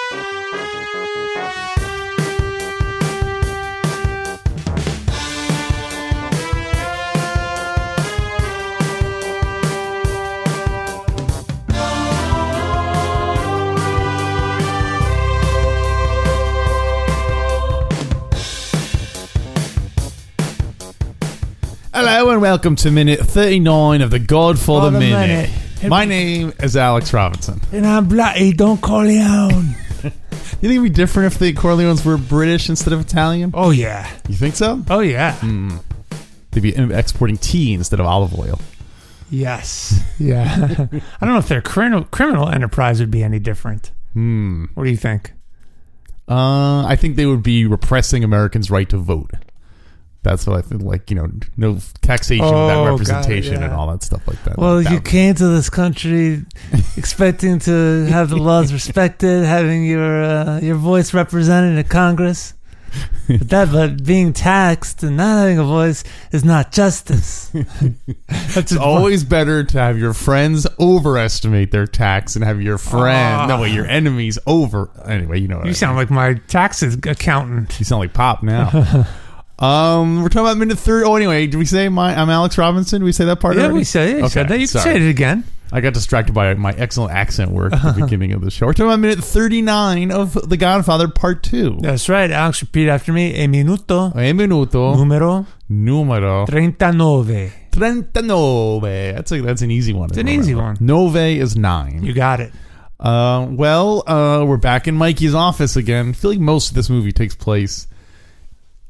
Hello and welcome to minute 39 of the Godfather Minute. My name is Alex Robinson. And I'm Bloody Don Corleone. You think it'd be different if the Corleones were British instead of Italian? Oh, yeah. You think so? Oh, yeah. They'd be exporting tea instead of olive oil. Yes. Yeah. I don't know if their criminal enterprise would be any different. What do you think? I think they would be repressing Americans' right to vote. That's what I think, like, no taxation without representation and all that stuff like that. Well, you came to this country expecting to have the laws respected, having your voice represented in Congress. But being taxed and not having a voice is not justice. It's always better to have your friends overestimate their tax and have your your enemies over. Anyway, you know what you sound like my taxes accountant. You sound like Pop now. We're talking about minute 30. Oh, anyway, did we say I'm Alex Robinson? Did we say that part already? Yeah, we said it. You said that. You can say it again. I got distracted by my excellent accent work at the beginning of the show. We're talking about minute 39 of The Godfather Part II. That's right. Alex, repeat after me. E minuto. Numero. 39. 39. That's an easy one. It's an easy one. Nove is 9. You got it. We're back in Mikey's office again. I feel like most of this movie takes place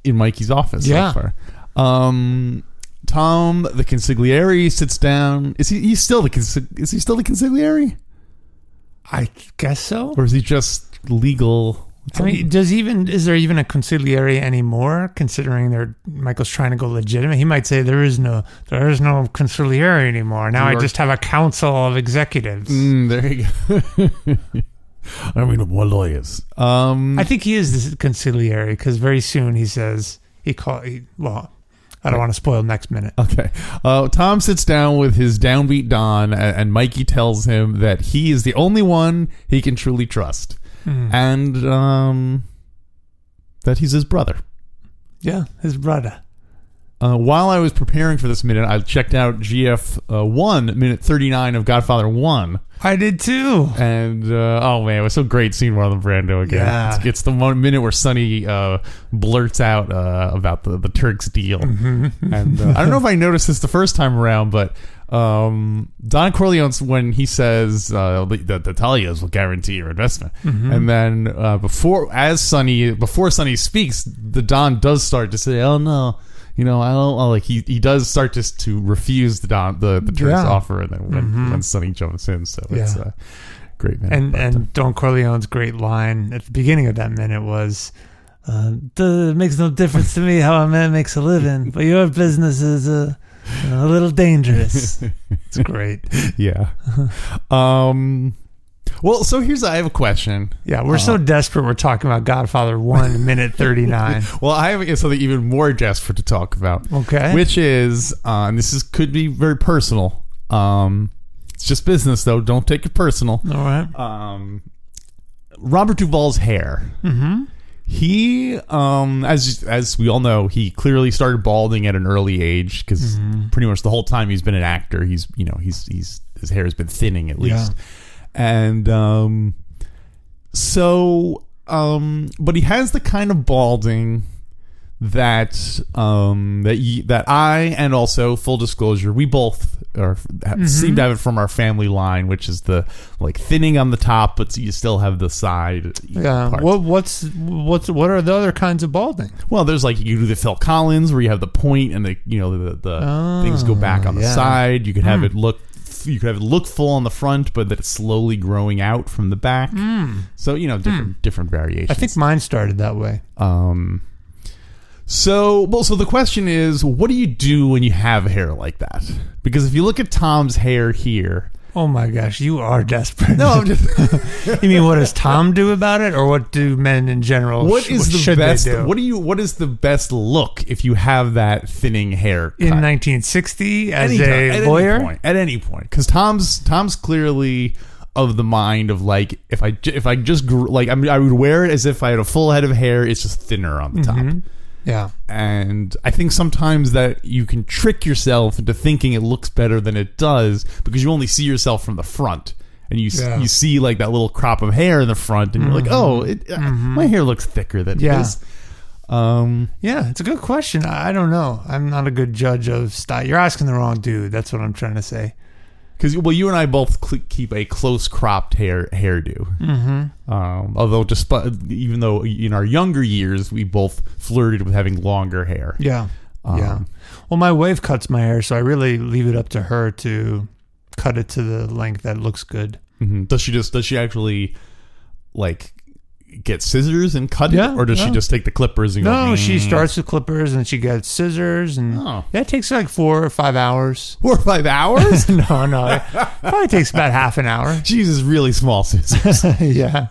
in Mikey's office. Yeah. So far. Tom, the Consigliere, sits down. Is he still the Consigliere? I guess so. Or is he just legal? I mean, is there even a Consigliere anymore? Considering Michael's trying to go legitimate, he might say there is no Consigliere anymore. Now I just have a council of executives. There you go. I mean, more lawyers. I think he is the Consigliere because very soon he says I don't want to spoil next minute. Okay. Tom sits down with his downbeat Don, and Mikey tells him that he is the only one he can truly trust, and that he's his brother. Yeah, his brother. While I was preparing for this minute, I checked out GF1, minute 39 of Godfather 1. I did too. And, oh man, it was so great seeing Marlon Brando again. Yeah. It's the one minute where Sonny blurts out about the Turks deal. And I don't know if I noticed this the first time around, but Don Corleone, when he says the Italians will guarantee your investment, and then before Sonny speaks, the Don does start to say, "Oh no." I don't like. He does start to refuse the Turks offer, and then when Sonny jumps in, so it's a great minute. And Don Corleone's great line at the beginning of that minute was, "It makes no difference to me how a man makes a living, but your business is a little dangerous." It's great. Yeah. Well, so I have a question. Yeah, we're so desperate. We're talking about Godfather 1, minute 39. Well, I have something even more desperate to talk about. Okay. Which is, and could be very personal. It's just business, though. Don't take it personal. All right. Robert Duvall's hair. Mm-hmm. He, as we all know, he clearly started balding at an early age because pretty much the whole time he's been an actor, his hair has been thinning at least. Yeah. And but he has the kind of balding that I, and also full disclosure, we both seem to have it from our family line, which is the thinning on the top, but you still have the side. Yeah. Parts. What are the other kinds of balding? Well, there's you do the Phil Collins where you have the point and the things go back on the side. You could have it look. You could have it look full on the front, but that it's slowly growing out from the back. So different variations. I think mine started that way. So the question is, what do you do when you have hair like that? Because if you look at Tom's hair here, Oh my gosh, you are desperate. No, I'm just. You mean what does Tom do about it, or what do men in general? What is the best? What is the best look if you have that thinning hair cut? In 1960 as a lawyer? At any point, because Tom's clearly of the mind of like if I just grew, like I would wear it as if I had a full head of hair. It's just thinner on the top. Yeah. And I think sometimes that you can trick yourself into thinking it looks better than it does because you only see yourself from the front. And you see like that little crop of hair in the front, and you're like, oh, my hair looks thicker than it is. Yeah, it's a good question. I don't know. I'm not a good judge of style. You're asking the wrong dude. That's what I'm trying to say. Because you and I both keep a close cropped hairdo. Although even though in our younger years we both flirted with having longer hair. Yeah. Well, my wife cuts my hair, so I really leave it up to her to cut it to the length that looks good. Does she actually like get scissors and cut it, or does she just take the clippers and go? No, she starts with clippers and she gets scissors, and it takes like 4 or 5 hours. 4 or 5 hours? No, it probably takes about half an hour. She uses really small scissors. Yeah.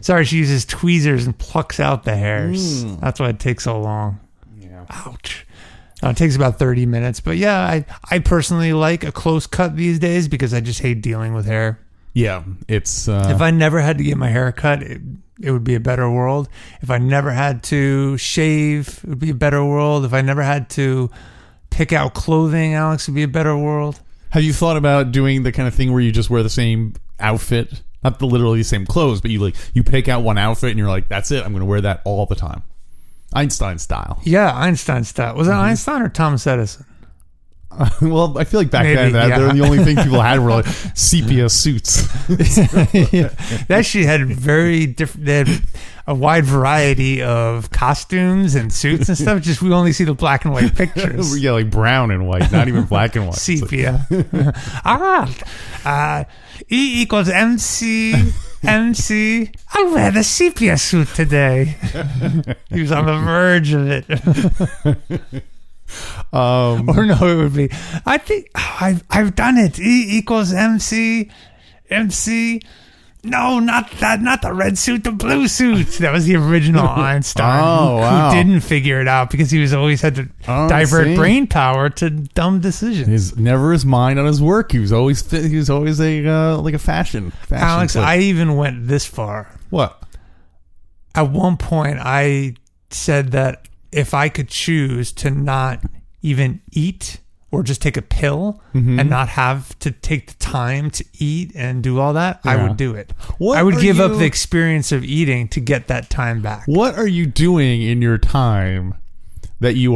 Sorry, she uses tweezers and plucks out the hairs. That's why it takes so long. Yeah. Ouch. It takes about 30 minutes. But yeah, I personally like a close cut these days because I just hate dealing with hair. Yeah, it's... if I never had to get my hair cut, it would be a better world. If I never had to shave, it would be a better world. If I never had to pick out clothing, Alex, it would be a better world. Have you thought about doing the kind of thing where you just wear the same outfit? Not literally the same clothes, but you pick out one outfit and you're like, that's it. I'm going to wear that all the time. Einstein style. Yeah, Einstein style. Was it Einstein or Thomas Edison? Well, I feel like back then the only thing people had were like sepia suits. Yeah. They actually had they had a wide variety of costumes and suits and stuff. Just we only see the black and white pictures. Yeah, like brown and white, not even black and white. Sepia. E equals MC. I'll wear the sepia suit today. He was on the verge of it. Or no, it would be, I think I've done it. E equals MC. No, not that, not the red suit, the blue suit. That was the original Einstein who didn't figure it out because he was always had to divert brain power to dumb decisions. Never his mind on his work. He was always a like a fashion Alex, clip. I even went this far. What? At one point, I said that if I could choose to not even eat or just take a pill and not have to take the time to eat and do all that, I would do it. I would give up the experience of eating to get that time back. What are you doing in your time that you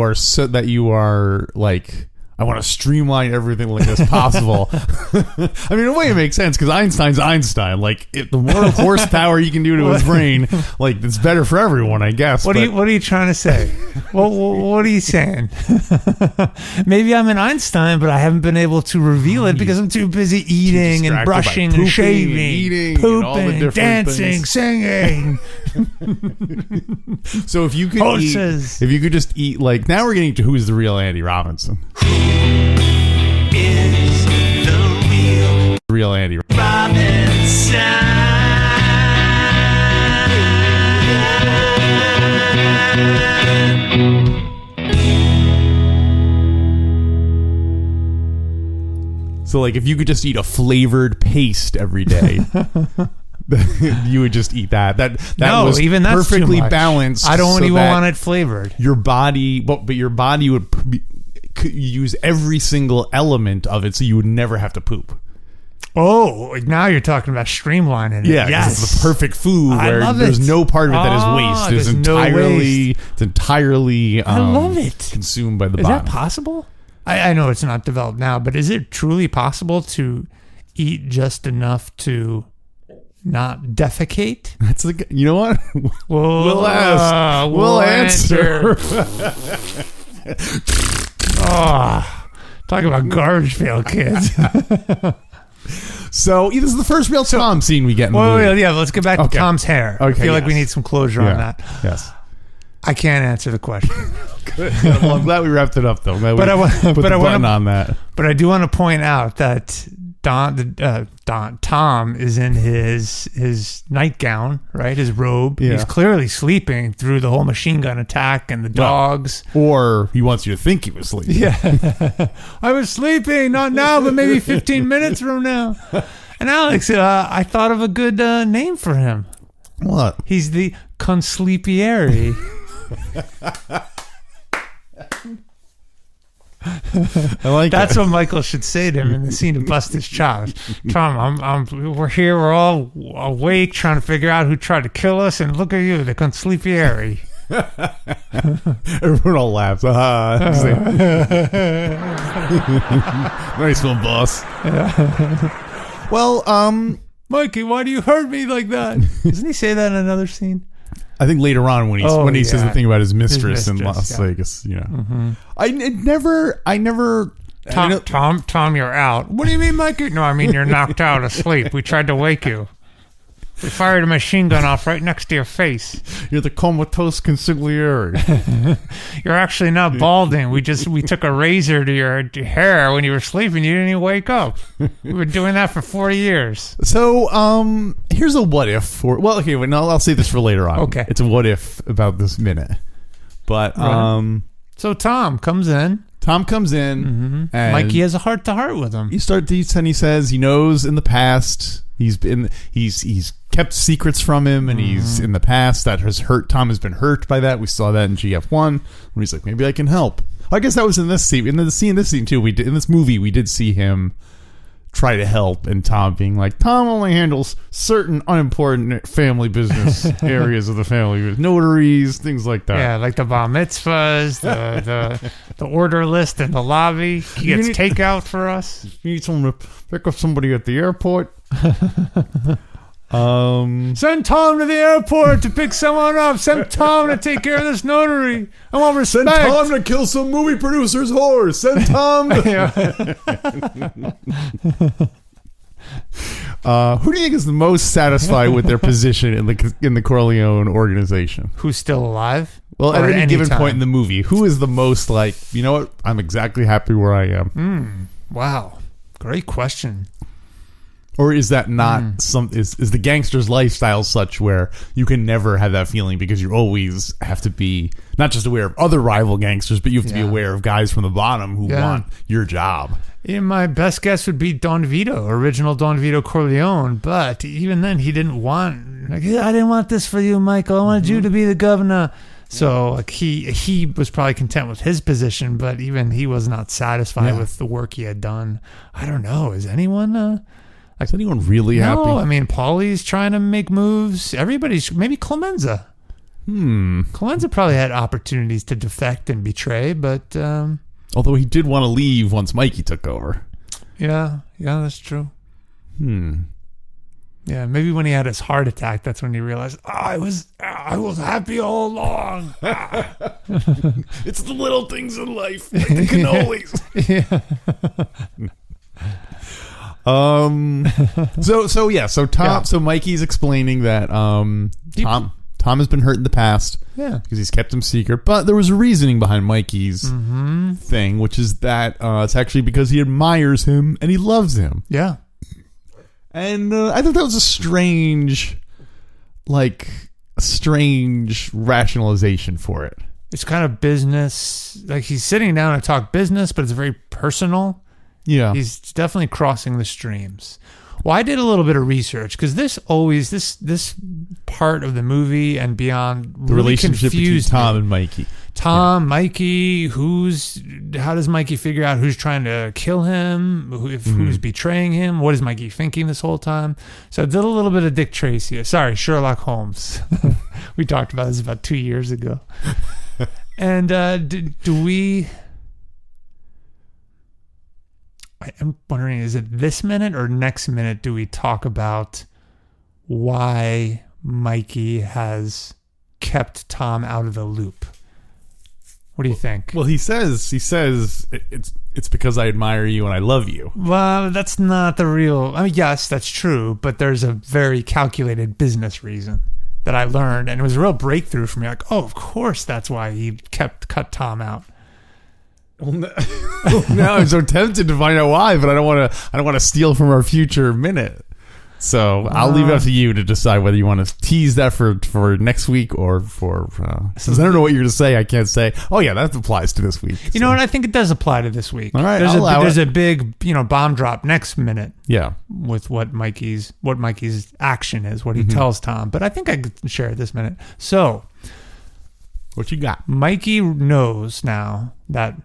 are like, I want to streamline everything like as possible? I mean, in a way it makes sense because Einstein's Einstein. Like, the more horsepower you can do to his brain, like, it's better for everyone, I guess. What are you trying to say? What are you saying? Maybe I'm an Einstein, but I haven't been able to reveal it because I'm too busy eating and brushing and shaving, eating, pooping, and all the dancing, singing. So if you could just eat, like, now we're getting to who's the real Andy Robinson. Is the real Andy Robinson? So, like, if you could just eat a flavored paste every day, you would just eat that. That was even that's perfectly too much. balanced. I don't even want it flavored. Your body, but your body would use every single element of it, so you would never have to poop. Oh, now you're talking about streamlining it. Yeah, yes. It's the perfect food where there's no part of it that is waste. It's entirely I love it. Consumed by the body. Is that possible? I know it's not developed now, but is it truly possible to eat just enough to not defecate? That's you know what? We'll ask. We'll answer. Talk about garbage pail kids. So this is the first real Tom scene we get in the movie. Yeah, let's get back to Tom's hair. Okay, I feel like we need some closure on that. Yes. I can't answer the question. Good. Well, I'm glad we wrapped it up, though. But I want to put the button on that. But I do want to point out that Tom is in his nightgown, right? His robe. Yeah. He's clearly sleeping through the whole machine gun attack and the dogs. Or he wants you to think he was sleeping. Yeah. I was sleeping, not now, but maybe 15 minutes from now. And Alex, I thought of a good name for him. What? He's the Consigliere. I like That's it. what Michael should say to him in the scene to bust his chops. Tom, we're here, we're all awake, trying to figure out who tried to kill us, and look at you, the Consigliere. Everyone all laughs. Nice one, boss. Well, Mikey, why do you hurt me like that? Doesn't he say that in another scene? I think later on when he says the thing about his mistress in mistress, Las yeah. Vegas, you know, Mm-hmm. I never. Tom, you're out. What do you mean, Mikey? No, I mean you're knocked out asleep. We tried to wake you. We fired a machine gun off right next to your face. You're the Comatose Consigliere. You're actually not balding. We took a razor to your hair when you were sleeping. You didn't even wake up. We were doing that for 40 years. So, here's a what if for. Well, okay, wait, no, I'll say this for later on. Okay. It's a what if about this minute, but Right. So Tom comes in. Tom comes in, and Mikey has a heart to heart with him. he says he knows in the past he's kept secrets from him, and he's in the past that has hurt. Tom has been hurt by that. We saw that in GF1 when he's like, maybe I can help. I guess that was in this scene. In this scene too, in this movie we did see him try to help, and Tom being like, Tom only handles certain unimportant family business areas of the family, notaries, things like that. Yeah, like the bar mitzvahs, the order list in the lobby. He gets takeout for us. You need someone to pick up somebody at the airport. Send Tom to the airport to pick someone up. Send Tom to take care of this notary. I want respect. Send Tom to kill some movie producer's horse. Send Tom to... Who do you think is the most satisfied with their position in the Corleone organization? Who's still alive? Well, at Or any given time? point in the movie, who is the most like, you know what? I'm exactly happy where I am. Wow. Great question. Or is that not is the gangster's lifestyle such where you can never have that feeling because you always have to be not just aware of other rival gangsters, but you have to be Yeah. aware of guys from the bottom who Yeah. want your job. Yeah, my best guess would be Don Vito, original Don Vito Corleone. But even then, he didn't want. Like, I didn't want this for you, Michael. I wanted you to be the governor. So like he was probably content with his position, but even he was not satisfied with the work he had done. I don't know. Is anyone? Is anyone really happy? No, I mean, Paulie's trying to make moves. Everybody's, maybe Clemenza. Clemenza probably had opportunities to defect and betray, but Although he did want to leave once Mikey took over. yeah, that's true. Yeah, maybe when he had his heart attack, that's when he realized, I was happy all along. It's the little things in life, like the cannolis. So Mikey's explaining that Tom has been hurt in the past, because he's kept him secret, but there was a reasoning behind Mikey's thing, which is that it's actually because he admires him and he loves him. Yeah. And I thought that was a strange rationalization for it. It's kind of business. Like, he's sitting down to talk business, but it's very personal. Yeah. He's definitely crossing the streams. Well, I did a little bit of research because this part of the movie and beyond The relationship between confused Tom me. and Mikey. Mikey, how does Mikey figure out who's trying to kill him, who's betraying him, what is Mikey thinking this whole time? So I did a little bit of Dick Tracy. Sorry, Sherlock Holmes. We talked about this about 2 years ago. And do we... I'm wondering, is it this minute or next minute do we talk about why Mikey has kept Tom out of the loop? What do you think? Well, he says it's because I admire you and I love you. Well, that's not the real... I mean, yes, that's true, but there's a very calculated business reason that I learned, and it was a real breakthrough for me. Like, oh, of course that's why he cut Tom out. Well, now I'm so tempted to find out why, but I don't want to steal from our future minute. So I'll leave it up to you to decide whether you want to tease that for next week or for. Since I don't know what you're going to say, I can't say. Oh yeah, that applies to this week. You know what? I think it does apply to this week. All right, there's a big bomb drop next minute. Yeah. With what Mikey's action is, what he tells Tom. But I think I can share it this minute. So, what you got? Mikey knows now that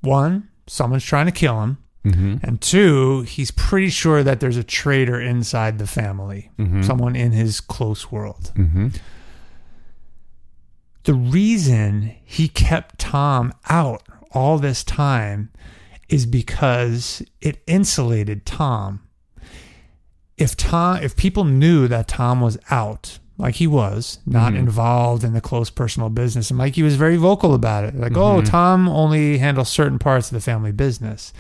1, someone's trying to kill him. And 2, he's pretty sure that there's a traitor inside the family, someone in his close world. The reason he kept Tom out all this time is because it insulated Tom. If people knew that Tom was out, like he was, not involved in the close personal business, and Mikey was very vocal about it, like, oh, Tom only handles certain parts of the family business,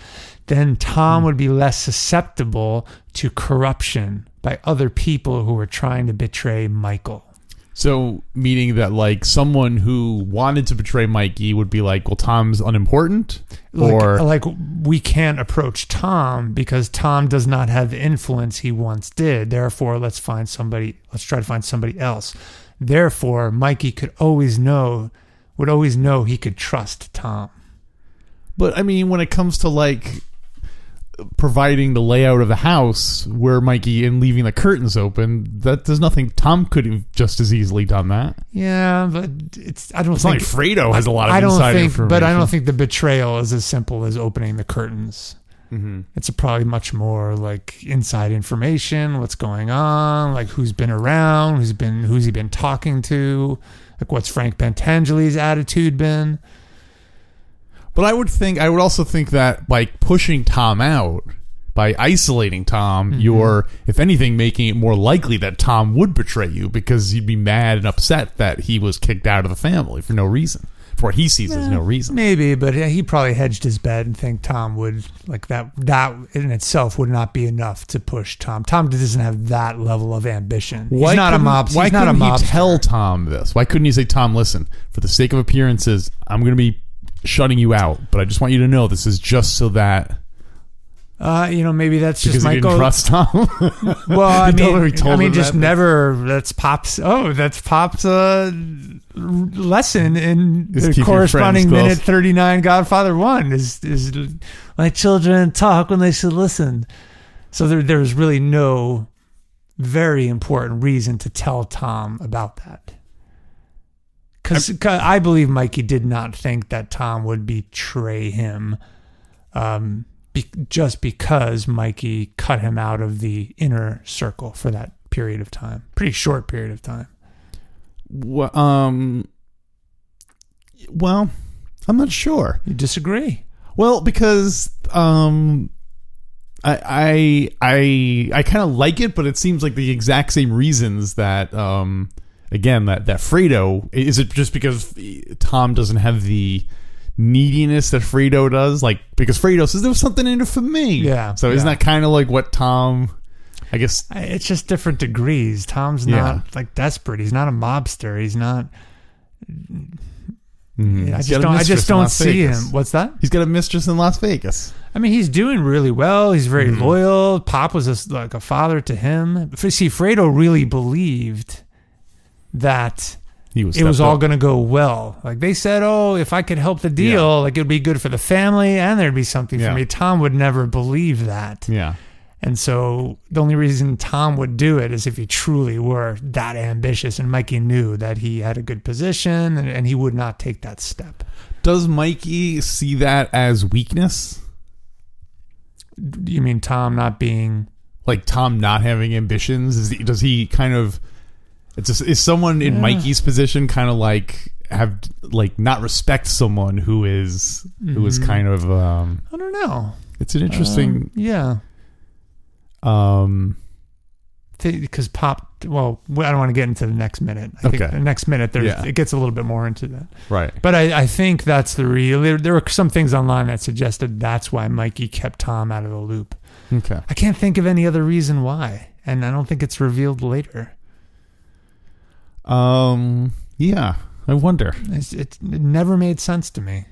then Tom would be less susceptible to corruption by other people who were trying to betray Michael. So, meaning that, like, someone who wanted to betray Mikey would be like, well, Tom's unimportant? Like we can't approach Tom because Tom does not have the influence he once did. Therefore, let's try to find somebody else. Therefore, Mikey would always know he could trust Tom. But, I mean, when it comes to, like, providing the layout of the house where Mikey and leaving the curtains open, there's nothing. Tom could have just as easily done that. Yeah, but it's not like Fredo has a lot of inside information. But I don't think the betrayal is as simple as opening the curtains. It's probably much more like inside information, what's going on, like who's been around, who's he been talking to, like what's Frank Pentangeli's attitude been. But I would also think that by pushing Tom out, by isolating Tom, you're, if anything, making it more likely that Tom would betray you because you'd be mad and upset that he was kicked out of the family for no reason. For what he sees as no reason. Maybe, but he probably hedged his bet and think Tom would, like that in itself would not be enough to push Tom. Tom doesn't have that level of ambition. He's not a mobster. Why couldn't he tell Tom this? Why couldn't he say, Tom, listen, for the sake of appearances, I'm going to be shutting you out, but I just want you to know this is just so that maybe that's because just he didn't trust Tom. Well, I mean just never. That's Pop's lesson in the corresponding minute 39 Godfather 1 is my children talk when they should listen. So there's really no very important reason to tell Tom about that. Because I believe Mikey did not think that Tom would betray him just because Mikey cut him out of the inner circle for that period of time. Pretty short period of time. Well, I'm not sure. You disagree? Well, because I kind of like it, but it seems like the exact same reasons that again, that Fredo, is it just because Tom doesn't have the neediness that Fredo does? Like, because Fredo says there was something in it for me. Yeah. So isn't that kind of like what Tom, I guess. It's just different degrees. Tom's not like desperate. He's not a mobster. He's not. I just don't see him. What's that? He's got a mistress in Las Vegas. I mean, he's doing really well. He's very loyal. Pop was like a father to him. See, Fredo really believed that it was all going to go well. Like they said, oh, if I could help the deal, like it would be good for the family and there'd be something for me. Tom would never believe that. Yeah. And so the only reason Tom would do it is if he truly were that ambitious, and Mikey knew that he had a good position and he would not take that step. Does Mikey see that as weakness? You mean Tom not being... Like Tom not having ambitions? Does he kind of... Is someone in Mikey's position kind of like have like not respect someone who is kind of I don't know. It's an interesting because Pop. Well, I don't want to get into the next minute. I think the next minute it gets a little bit more into that. Right. But I think that's the real. There were some things online that suggested that's why Mikey kept Tom out of the loop. Okay. I can't think of any other reason why, and I don't think it's revealed later. Yeah, I wonder. It never made sense to me.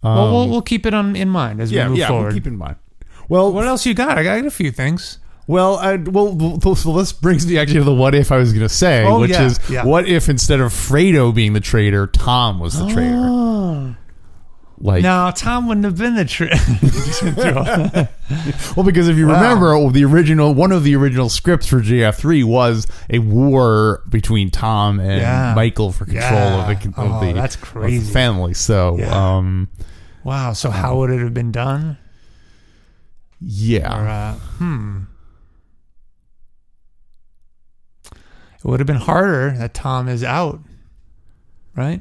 Well, we'll keep it in mind as we move forward. We'll keep it in mind. Well, what else you got? I got a few things. Well, this brings me actually to the what if I was going to say, which is what if instead of Fredo being the traitor, Tom was the traitor? Oh. Like, No, Tom wouldn't have been the traitor. well, because if you remember, one of the original scripts for JF3 was a war between Tom and Michael for control of the that's crazy. of the family. So, wow. So how would it have been done? Yeah. Or, it would have been harder that Tom is out, right?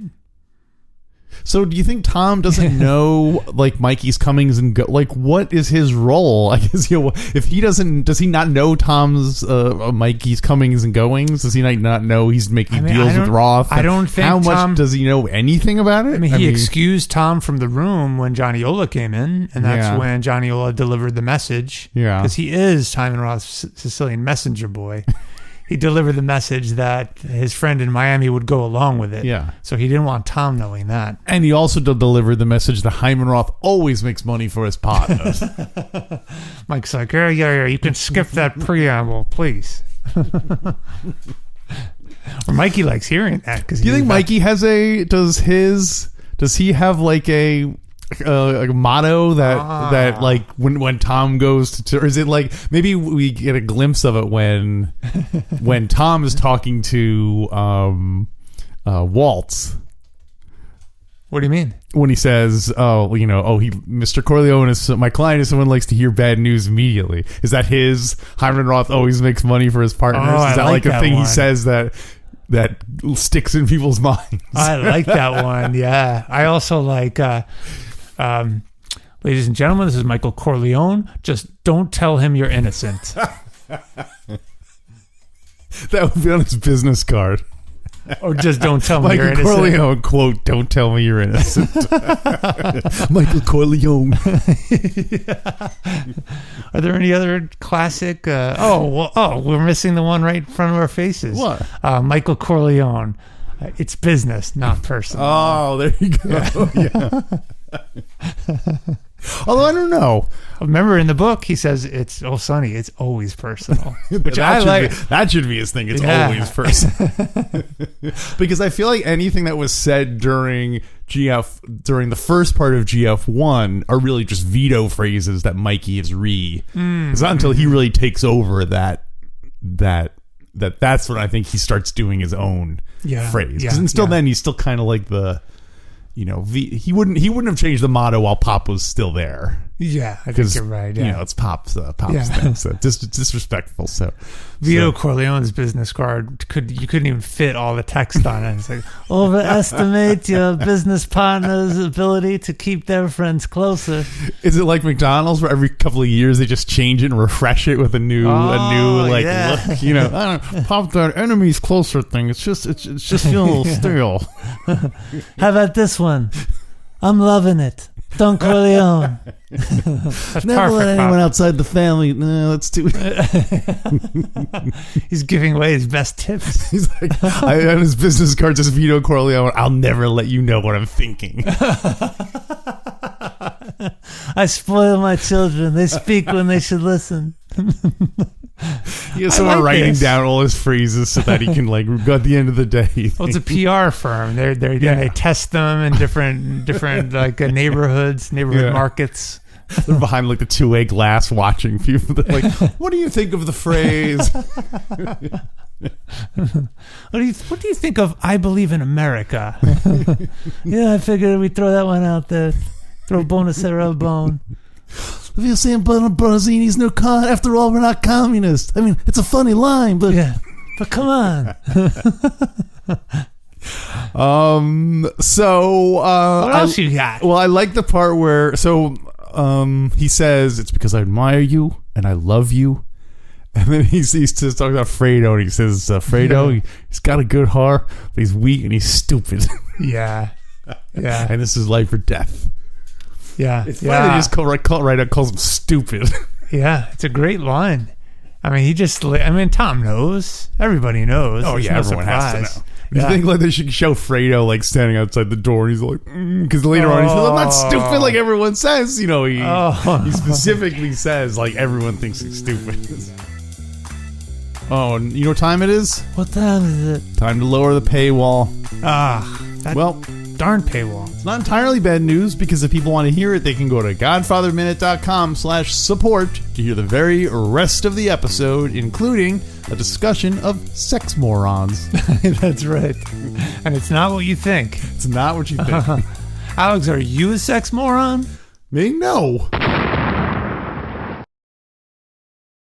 So do you think Tom doesn't know like Mikey's comings and go? Like, what is his role? I guess if he doesn't, does he not know Tom's Mikey's comings and goings? Does he not know he's making deals with Roth? I don't think. How Tom, much does he know anything about it? I mean, he excused Tom from the room when Johnny Ola came in, and that's when Johnny Ola delivered the message. Yeah, because he is Simon Roth's Sicilian messenger boy. He delivered the message that his friend in Miami would go along with it. Yeah. So he didn't want Tom knowing that. And he also delivered the message that Hyman Roth always makes money for his partners. Mike's like, yeah, you can skip that preamble, please. Or Mikey likes hearing that. Do you think Mikey has does he have like a motto that like when Tom goes to, or is it like maybe we get a glimpse of it when Tom is talking to Waltz? What do you mean? When he says, Mr. Corleone is my client is someone who likes to hear bad news immediately. Is that his Hyman Roth always makes money for his partners? Is that like a thing he says that sticks in people's minds? I like that one. Yeah. I also like ladies and gentlemen, this is Michael Corleone. Just don't tell him you're innocent. That would be on his business card. Or just don't tell me you're innocent. Michael Corleone, quote, don't tell me you're innocent. Michael Corleone. Are there any other classic? We're missing the one right in front of our faces. What? Michael Corleone. It's business, not personal. Oh, there you go. Yeah. Although I don't know. Remember in the book he says Sonny, it's always personal. Which I like. That should be his thing. It's always personal. Because I feel like anything that was said during the first part of GF1 are really just veto phrases that Mikey is It's not until he really takes over that's when I think he starts doing his own phrase. Because until then he's still kind of like the he wouldn't have changed the motto while Pop was still there. Yeah, I think you're right. Yeah. It's Pop's thing, so disrespectful. So Vito Corleone's business card you couldn't even fit all the text on it. It's like, overestimate your business partner's ability to keep their friends closer. Is it like McDonald's where every couple of years they just change it and refresh it with a new look? I don't know, pop that enemies closer thing. It's just feeling a little stale. How about this one? I'm loving it. Don Corleone. Never let anyone outside the family. No, that's too. He's giving away his best tips. He's like, on his business card says Vito Corleone. I'll never let you know what I'm thinking. I spoil my children. They speak when they should listen. He has someone writing down all his phrases so that he can go at the end of the day. Well, it's a PR firm. They test them in different like neighborhood markets. They're behind the two-way glass watching people. They're like, what do you think of the phrase? What do you think of I believe in America? Yeah, I figured we'd throw that one out there. Throw Bonacera a bone. If you're saying Bonazzini's no con, after all, we're not communists. I mean, it's a funny line, but come on. What else you got? Well, I like the part where he says it's because I admire you and I love you, and then he's just talking about Fredo, and he says Fredo, he's got a good heart, but he's weak and he's stupid. Yeah. And this is life or death. Yeah, it's funny they just calls him stupid. Yeah, it's a great line. I mean, Tom knows. Everybody knows. Oh, yeah, everyone has to know. You think they should show Fredo standing outside the door, and he's like, because later on he's like, I'm not stupid like everyone says. He specifically says everyone thinks he's stupid. Oh, and you know what time it is? What time is it? Time to lower the paywall. That Well, darn paywall. it's not entirely bad news, because if people want to hear it, they can go to godfatherminute.com/support to hear the very rest of the episode, including a discussion of sex morons. That's right. And it's not what you think. It's not what you think. Alex, are you a sex moron? Me? No.